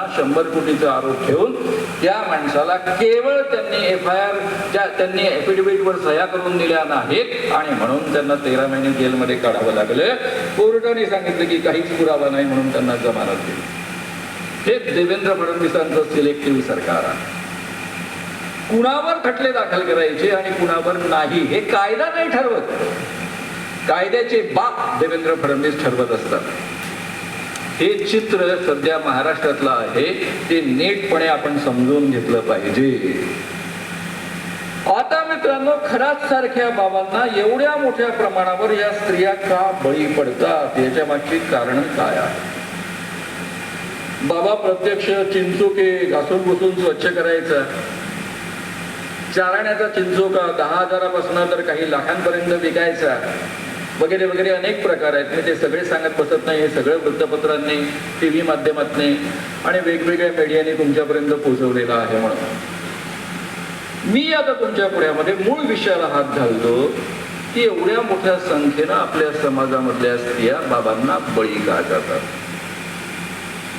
100 कोटीचा आरोप ठेवून त्या माणसाला केवळ त्यांनी ॲफिडेव्हिटवर सह्या करून दिल्या नाहीत आणि म्हणून त्यांना 13 महिने जेलमध्ये काढावं लागलं. कोर्टाने सांगितलं की काहीच पुरावा नाही म्हणून त्यांना जमानत दिली. हे देवेंद्र फडणवीसांचं सिलेक्टिव्ह सरकार आहे. कुणावर खटले दाखल करायचे आणि कुणावर नाही हे कायदा नाही ठरवत. कायद्याचे बाप देवेंद्र फडणवीस ठरवत असतात. हे चित्र सध्या महाराष्ट्रातलं आहे, ते नीटपणे आपण समजून घेतलं पाहिजे. आता मित्रांनो, खरात सारख्या बाबांना एवढ्या मोठ्या प्रमाणावर या स्त्रिया का बळी पडतात याच्या मागची कारण काय आहे? बाबा प्रत्यक्ष चिंचोके घासून घुसून स्वच्छ करायचा, चारण्याचा चिंचोका 10,000पासून तर काही लाखांपर्यंत विकायचा, वगैरे वगैरे अनेक प्रकार आहेत. मी ते सगळे सांगत बसत नाही. हे सगळं वृत्तपत्रांनी, TV माध्यमातने आणि वेगवेगळ्या मीडियाने तुमच्यापर्यंत पोहोचवलेलं आहे. म्हणून मी आता तुमच्या पुढ्यामध्ये मूळ विषयाला हात घालतो की एवढ्या मोठ्या संख्येनं आपल्या समाजामधल्या स्त्रिया बाबांना बळी का जातात,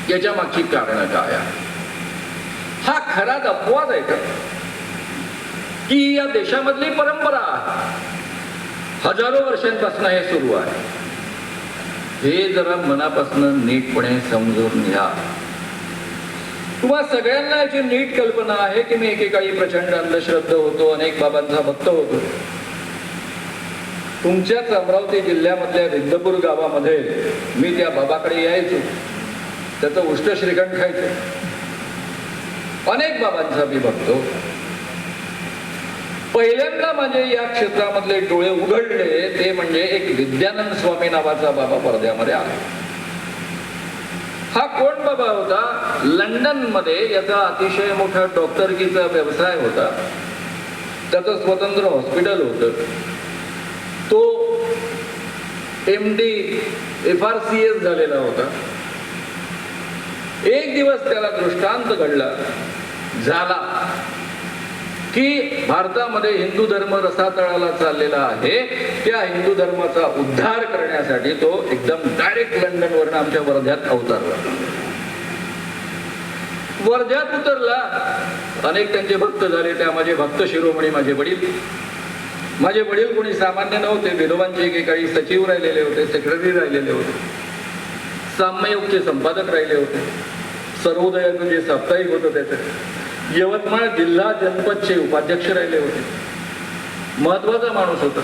याच्या मागची कारणं काय आहे? हा खरा अपवाद आहे का की या देशामधली परंपरा आहे? हजारो वर्षांपासून हे सुरू आहे. हे जरा मनापासून नीटपणे समजून घ्या. तुम्हा सगळ्यांना याची नीट कल्पना आहे की मी एकेकाळी प्रचंड अंधश्रद्धा होतो, अनेक बाबांचा भक्त होतो. तुमच्याच अमरावती जिल्ह्यामधल्या रिद्धपूर गावामध्ये मी त्या बाबाकडे यायचो, त्याचं उष्ट श्रीखंड खायचो. अनेक बाबांचा मी बघतो. पहिल्यांदा माझे या क्षेत्रामधले डोळे उघडले ते म्हणजे एक विद्यानंद स्वामी नावाचा बाबा पडद्यामध्ये आला. हा कोण बाबा होता? लंडन मध्ये याचा अतिशय मोठा डॉक्टरकीचा व्यवसाय होता. त्याचं स्वतंत्र हॉस्पिटल होतं. तो MD FRCS झालेला होता. एक दिवस त्याला दृष्टांत घडला झाला की भारतामध्ये हिंदू धर्म रसातळाला चाललेला आहे. त्या हिंदू धर्माचा उद्धार करण्यासाठी तो एकदम डायरेक्ट लंडनवरून आमच्या वर्ध्यात अवतरला. वर्ध्यात उतरला. अनेक त्यांचे भक्त झाले. त्या माझे भक्त शिरोमणी माझे वडील. माझे वडील कोणी सामान्य नव्हते. विनोबांचे एकेकाळी सचिव राहिलेले होते, सेक्रेटरी राहिलेले होते, साम्ययुगचे संपादक राहिले होते, सर्वोदयाचं जे साप्ताहिक होतं त्याचं यवतमाळ जिल्हा जनपदचे उपाध्यक्ष राहिले होते. महत्वाचा माणूस होता.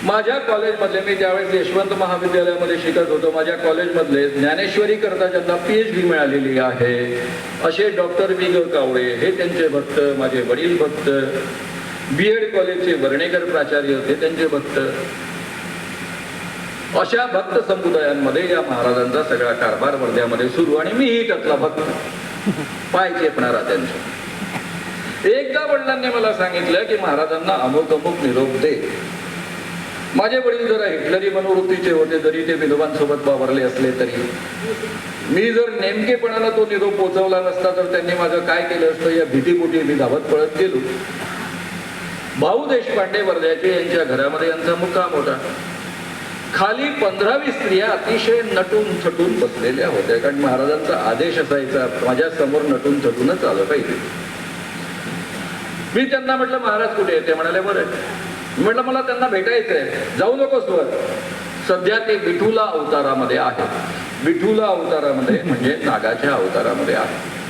माझ्या कॉलेजमधले, मी त्यावेळेस यशवंत महाविद्यालयामध्ये शिकत होतो, माझ्या कॉलेजमधले ज्ञानेश्वरी करता ज्यांना PhD मिळालेली आहे असे डॉक्टर B.G. कावळे हे त्यांचे भक्त, माझे वडील भक्त. B.Ed कॉलेजचे वर्णेकर प्राचार्य होते, त्यांचे भक्त. अशा भक्त समुदायांमध्ये या महाराजांचा सगळा कारभार वर्ध्यामध्ये सुरू आणि मीही त्यातला भक्त, पाय चेपणारा त्यांचा. एकदा वडिलांनी मला सांगितलं की महाराजांना अमुक अमुक निरोप दे. माझे वडील जरा हिटलरी मनोवृत्तीचे होते, जरी ते विनोबांसोबत वावरले असले तरी. मी जर नेमकेपणानं तो निरोप पोचवला नसता तर त्यांनी माझं काय केलं असतं या भीतीपोटी मी धावत पळत गेलो. भाऊ देशपांडे वर्ध्याचे, यांच्या घरामध्ये यांचा मुक्काम होता. खाली 15-20 स्त्रिया अतिशय नटून थटून बसलेल्या होत्या, कारण महाराजांचा आदेश असायचा माझ्या समोर नटून थटूनच आलं पाहिजे. मी त्यांना म्हटलं महाराज कुठे आहे? ते म्हणाले बरं. म्हटलं मला त्यांना भेटायचंय. जाऊ नकोस वर, सध्या ते विठुला अवतारामध्ये आहे. विठुला अवतारामध्ये म्हणजे नागाच्या अवतारामध्ये आहे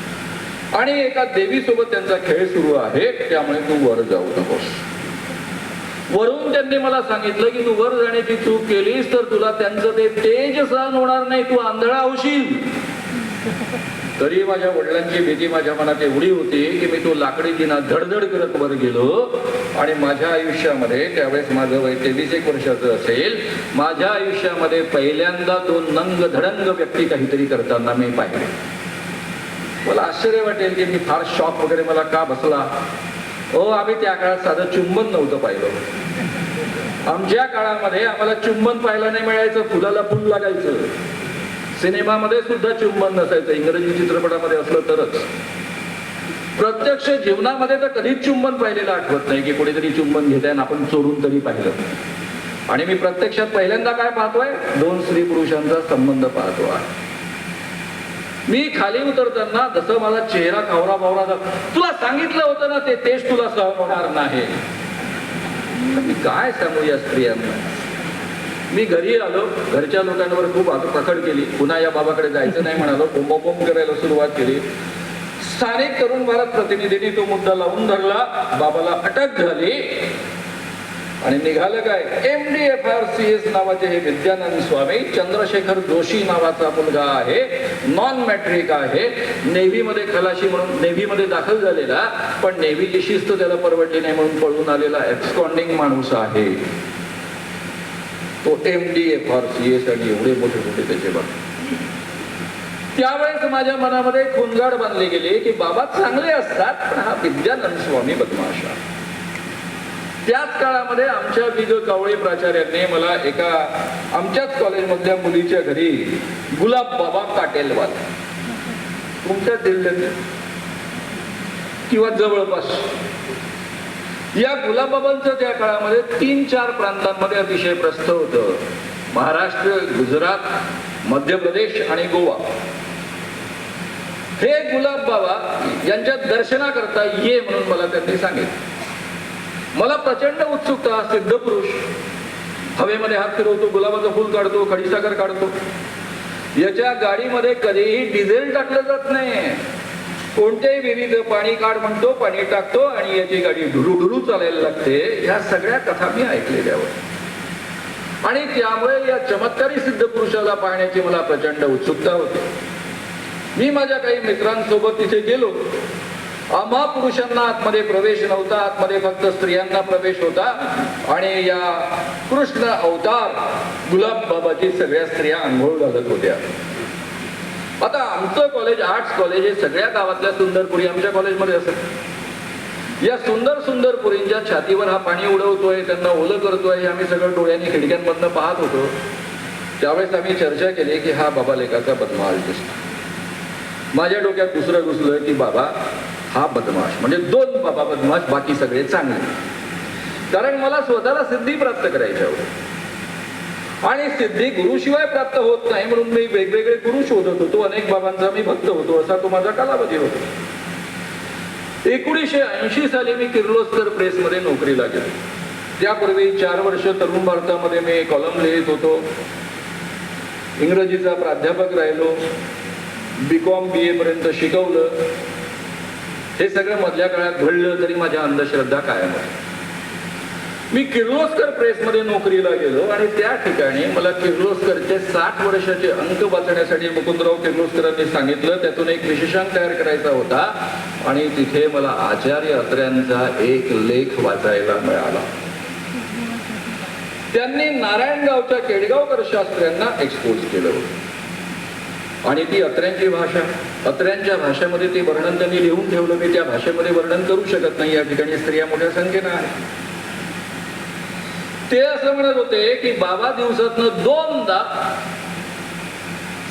आणि एका देवीसोबत त्यांचा खेळ सुरू आहे, त्यामुळे तू वर जाऊ नकोस. वरून त्यांनी मला सांगितलं की तू वर जाण्याची चूक केलीस तर तुला त्यांचं ते तेज सहन होणार नाही, तू आंधळा होशील. तरी माझ्या वडिलांची भीती माझ्या मनात एवढी होती की मी तो लाकडी जिना धडधड करत वर गेलो आणि माझ्या आयुष्यामध्ये, त्यावेळेस माझं वय 23-1 वर्षाचं असेल, माझ्या आयुष्यामध्ये पहिल्यांदा 2 नंग धडंग व्यक्ती काहीतरी करताना मी पाहिले. मला आश्चर्य वाटेल की मी फार शॉक वगैरे मला का बसला. आम्ही त्या काळात साधं चुंबन नव्हतं पाहिलं. आमच्या काळामध्ये आम्हाला चुंबन पाहायला नाही मिळायचं, फुलाला फुल लागायचं. सिनेमामध्ये सुद्धा चुंबन नसायचं, इंग्रजी चित्रपटामध्ये असलं तरच. प्रत्यक्ष जीवनामध्ये तर कधीच चुंबन पाहिलेलं आठवत नाही की कोणीतरी चुंबन घेत आहे आपण चोरून तरी पाहिलं. आणि मी प्रत्यक्षात पहिल्यांदा काय पाहतोय? 2 स्त्री पुरुषांचा संबंध पाहतो आहे. मी खाली उतरताना जसं माझा चेहरा कावरा बावरा झाला, तुला सांगितलं होतं ना ते तेच तुला सहन होणार नाही. मी काय सांगू या स्त्रियांना. मी घरी आलो, घरच्या लोकांवर खूप प्रखड केली, पुन्हा या बाबाकडे जायचं नाही म्हणालो, बोंबाबोंब करायला सुरुवात केली. स्थानिक तरुण भारत प्रतिनिधींनी तो मुद्दा लावून धरला, बाबाला अटक झाली आणि निघालं काय, MDFRCS नावाचे हे विद्यानंद स्वामी, चंद्रशेखर जोशी नावाचा मुलगा आहे, नॉन मॅट्रिक आहे, नेव्हीमध्ये खलाशी म्हणून नेव्हीमध्ये दाखल झालेला, पण नेव्हीची शिस्त त्याला परवडली नाही म्हणून पळून आलेला एब्स्कॉन्डिंग माणूस आहे तो. MDFRCS आणि एवढे मोठे मोठे त्याचे बाबा. त्यावेळेस माझ्या मनामध्ये खुणगाड बांधली गेली की बाबा चांगले असतात, पण हा विद्यानंद स्वामी बदमाश आहे. त्याच काळामध्ये आमच्या विग कावळे प्राचार्यांनी मला एका आमच्याच कॉलेजमधल्या मुलीच्या घरी गुलाब बाबा काटेलवाल, तुमच्या जिल्ह्यात किंवा जवळपास, या गुलाबबाबांचं त्या काळामध्ये 3-4 प्रांतांमध्ये अतिशय प्रस्थ होतं. महाराष्ट्र, गुजरात, मध्य प्रदेश आणि गोवा. हे गुलाब बाबा यांच्या दर्शनाकरता ये म्हणून मला त्यांनी सांगितलं. मला प्रचंड उत्सुकता. सिद्ध पुरुष हवेमध्ये हात फिरवतो, गुलाबाचं फुल काढतो, खडीसाखर काढतो. याच्या गाडीमध्ये कधीही डिझेल टाकलं जात नाही. कोणत्याही विविध पाणी काढ म्हणतो, पाणी टाकतो आणि याची गाडी ढुरू चालायला लागते. ह्या सगळ्या कथा मी ऐकलेल्या होत्या आणि त्यामुळे या चमत्कारी सिद्ध पुरुषाला पाहण्याची मला प्रचंड उत्सुकता होती. मी माझ्या काही मित्रांसोबत तिथे गेलो. आम्हा पुरुषांना आतमध्ये प्रवेश नव्हता, आतमध्ये फक्त स्त्रियांना प्रवेश होता आणि या कृष्ण अवतार गुलाब बाबाची सगळ्या स्त्रिया आंघोळ घालत होत्या. आता आमचं कॉलेज आर्ट्स कॉलेज हे सगळ्या गावातल्या सुंदर पुरी आमच्या कॉलेजमध्ये असत. या सुंदर सुंदर पुरींच्या छातीवर हा पाणी उडवतोय, त्यांना ओलं करतोय, हे आम्ही सगळं डोळ्यांनी खिडक्यांमधनं पाहत होतो. त्यावेळेस आम्ही चर्चा केली की हा बाबा लेकाचा बदमाश दिसतो. माझ्या डोक्यात दुसरं घुसलं की बाबा हा बदमाश म्हणजे 2 बाबा बदमाश, बाकी सगळे चांगले. कारण मला स्वतःला सिद्धी प्राप्त करायच्या होत्या आणि सिद्धी गुरुशिवाय प्राप्त होत नाही म्हणून मी वेगवेगळे गुरु शोधत होतो. अनेक बाबांचा मी भक्त होतो, असा तो माझा कालावधी होता. 1980 साली मी किर्लोस्कर प्रेसमध्ये नोकरीला गेलो. त्यापूर्वी 4 वर्ष तरुण भारतामध्ये मी कॉलम लिहित होतो, इंग्रजीचा प्राध्यापक राहिलो, BCom BA पर्यंत शिकवलं. हे सगळं मधल्या काळात घडलं तरी माझ्या अंधश्रद्धा कायम आहे. मी किर्लोस्कर प्रेसमध्ये नोकरीला गेलो आणि त्या ठिकाणी मला किर्लोस्करचे 60 वर्षाचे अंक वाचण्यासाठी मुकुंदराव किर्लोस्करांनी सांगितलं. त्यातून एक विशेषांक तयार करायचा होता आणि तिथे मला आचार्य अत्र्यांचा एक लेख वाचायला मिळाला. त्यांनी नारायणगावच्या केडगावकर शास्त्र्यांना एक्सपोज केलं होतं आणि ती अत्र्यांची भाषा, अत्र्यांच्या भाषेमध्ये ते वर्णन त्यांनी लिहून ठेवलं. मी त्या भाषेमध्ये वर्णन करू शकत नाही, या ठिकाणी स्त्रिया मोठ्या संख्येनं आहेत. ते असं म्हणत होते की बाबा दिवसातनं 2दा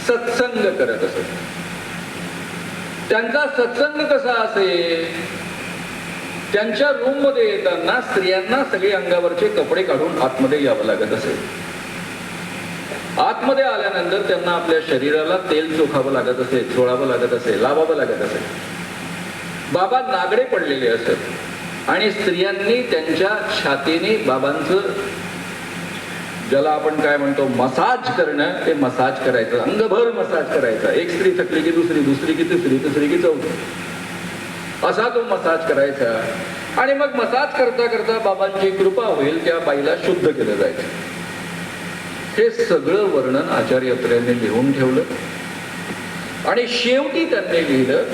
सत्संग करत असत. त्यांचा सत्संग कसा असेल, त्यांच्या रूम मध्ये येताना स्त्रियांना सगळे अंगावरचे कपडे काढून आतमध्ये यावं लागत असेल. आतमध्ये आल्यानंतर त्यांना आपल्या शरीराला तेल चोखावं लागत असेल, चोळावं लागत असेल, लावावं लागत असेल. बाबा नागडे पडलेले असत आणि स्त्रियांनी त्यांच्या छातीने बाबांचं, ज्याला आपण काय म्हणतो मसाज करणं, ते मसाज करायचं, अंगभर मसाज करायचा. एक स्त्री थकली की दुसरी, दुसरी की तिसरी, तिसरी की चौथी, असा तो मसाज करायचा. आणि मग मसाज करता करता बाबांची कृपा होईल त्या बाईला शुद्ध केलं जायचं. हे सगळं वर्णन आचार्य अत्र्यांनी लिहून ठेवलं आणि शेवटी त्यांनी लिहिलं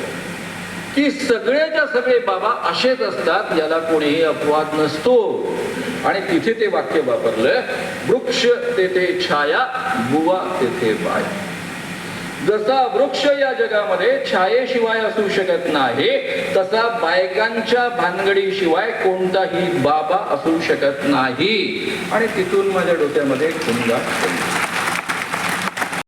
की सगळेच्या सगळे बाबा असेच असतात, याला कोणीही अपवाद नसतो. आणि तिथे ते वाक्य वापरलं, वृक्ष तेथे छाया, बुवा तेथे बाय. जसा वृक्ष या जगामध्ये छायेशिवाय असू शकत नाही, तसा बायकांच्या भानगडीशिवाय कोणताही बाबा असू शकत नाही. आणि तिथून माझ्या डोक्यामध्ये खुणगा